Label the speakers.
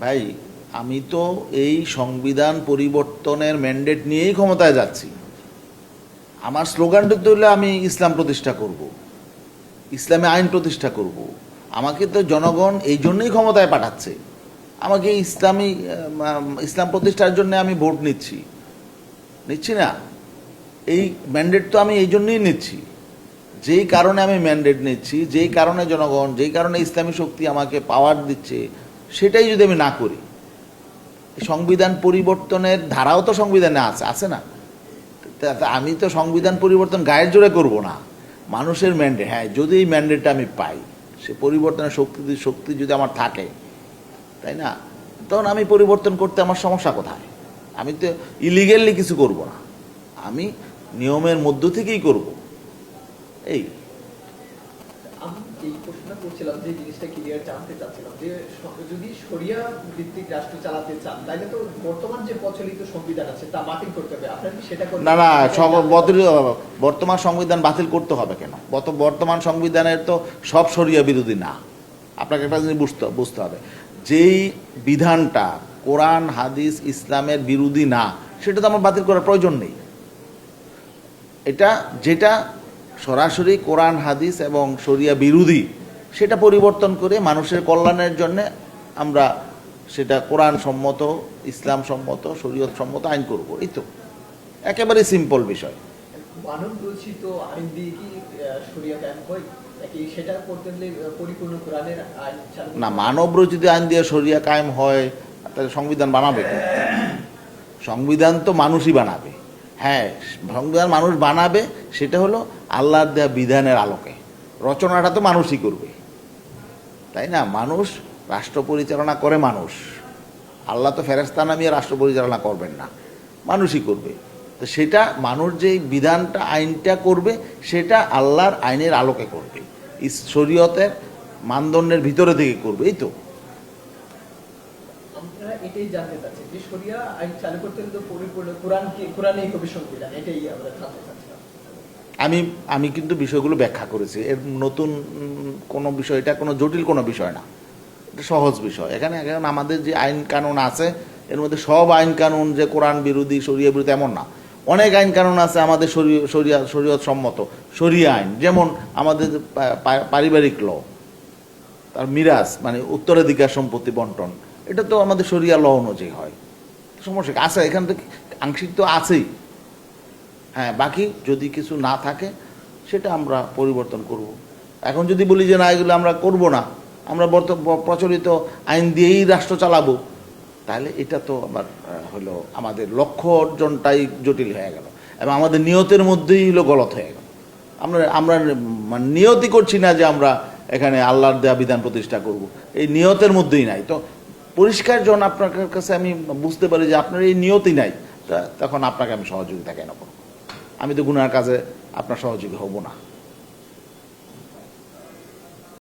Speaker 1: ভাই, আমি তো এই সংবিধান পরিবর্তনের ম্যান্ডেট নিয়েই ক্ষমতায় যাচ্ছি। আমার স্লোগানটা তো হলো আমি ইসলাম প্রতিষ্ঠা করব, ইসলামে আইন প্রতিষ্ঠা করব। আমাকে তো জনগণ এই জন্যই ক্ষমতায় পাঠাচ্ছে। আমাকে ইসলাম প্রতিষ্ঠার জন্য আমি ভোট নিচ্ছি না। এই ম্যান্ডেট তো আমি এই জন্যই নিচ্ছি। যেই কারণে আমি ম্যান্ডেট নিচ্ছি, যেই কারণে জনগণ, যেই কারণে ইসলামী শক্তি আমাকে পাওয়ার দিচ্ছে, সেটাই যদি আমি না করি, সংবিধান পরিবর্তনের ধারাও তো সংবিধানে আছে না? আমি তো সংবিধান পরিবর্তন গায়ের জোরে করব না, মানুষের ম্যান্ডেট। হ্যাঁ, যদি এই ম্যান্ডেটটা আমি পাই, সে পরিবর্তনের শক্তি যদি আমার থাকে, তাই না, তখন আমি পরিবর্তন করতে আমার সমস্যা কোথায়? আমি তো ইলিগেলি কিছু করব না, আমি নিয়মের মধ্য থেকেই করব। এই
Speaker 2: আমি এই প্রশ্নটা করছিলাম, যে জিনিসটা ক্লিয়ার জানতে চাচ্ছিলাম, যে যদি শরিয়া ভিত্তিক রাষ্ট্র চালাতে চান, তাহলে তো বর্তমান যে প্রচলিত সংবিধান আছে তা বাতিল করতে হবে। আপনারা কি সেটা করবেন?
Speaker 1: না, বর্তমান সংবিধান বাতিল করতে হবে কেন? বর্তমান সংবিধানের তো সব শরিয়া বিরোধী না। আপনাকে একটা জিনিস বুঝতে হবে, যেই বিধানটা কোরআন হাদিস ইসলামের বিরোধী না, সেটা তো আমার বাতিল করার প্রয়োজন নেই। যেটা সরাসরি কোরআন হাদিস এবং শরিয়া বিরোধী, সেটা পরিবর্তন করে মানুষের কল্যাণের জন্য আমরা সেটা কোরআন সম্মত, ইসলাম সম্মত, শরীয়ত সম্মত আইন করব। এই তো একেবারে সিম্পল বিষয়।
Speaker 2: মানব রচিত আইন দিয়ে কি শরিয়া কায়েম হয় নাকি সেটা করতে হলে পরিপূর্ণ কোরআনের আইন চালু?
Speaker 1: না, মানব রচিত আইন দিয়ে শরিয়া কায়েম হয়, তাহলে সংবিধান বানাবে কে? সংবিধান তো মানুষই বানাবে। হ্যাঁ, সংবিধান মানুষ বানাবে, সেটা হলো আল্লাহর দেয়া বিধানের আলোকে। রচনাটা তো মানুষই করবে, তাই না? মানুষ রাষ্ট্র পরিচালনা করে, মানুষ। আল্লাহ তো ফেরেশতা নামিয়ে রাষ্ট্র পরিচালনা করবেন না, মানুষই করবে। তো সেটা মানুষ যেই বিধানটা আইনটা করবে, সেটা আল্লাহর আইনের আলোকে করবে, শরীয়তের মানদণ্ডের ভিতরে থেকে করবে। এই তো
Speaker 2: আমরা এটাই জানতে চাচ্ছি যে শরিয়া আইন চালু করতে হলে তো পরিপূর্ণ কোরআনেই হবে সংবিধান। এটাই আমরা জানতে চাচ্ছিলাম।
Speaker 1: আমি কিন্তু বিষয়গুলো ব্যাখ্যা করেছি। এর নতুন কোনো বিষয়, এটা কোনো জটিল কোনো বিষয় না, এটা সহজ বিষয়। এখানে আমাদের যে আইন কানুন আছে, এর মধ্যে সব আইন কানুন যে কোরআন বিরোধী, শরিয়া বিরোধী এমন না। অনেক আইন কানুন আছে আমাদের শরীয়ত সম্মত, শরিয়া আইন। যেমন আমাদের পারিবারিক ল, তার মিরাজ মানে উত্তরাধিকার সম্পত্তি বন্টন, এটা তো আমাদের শরিয়া ল অনুযায়ী হয়। সমস্যা আছে এখান থেকে, আংশিক তো আছেই। হ্যাঁ, বাকি যদি কিছু না থাকে, সেটা আমরা পরিবর্তন করব। এখন যদি বলি যে না, এগুলো আমরা করব না, আমরা প্রচলিত আইন দিয়েই রাষ্ট্র চালাবো, তাহলে এটা তো আবার হলো আমাদের লক্ষ্য অর্জনটাই জটিল হয়ে গেল, এবং আমাদের নিয়তের মধ্যেই হলো গলত হয়ে গেল। আমরা মানে নিয়তই করছি না যে আমরা এখানে আল্লাহর দেয়া বিধান প্রতিষ্ঠা করব, এই নিয়তের মধ্যেই নাই। তো পরিষ্কার যখন আপনার কাছে আমি বুঝতে পারি যে আপনার এই নিয়তই নাই, তখন আপনাকে আমি সহযোগিতা কেন করব? আমি তো গুনার কাজে আপনার সহযোগী হব না।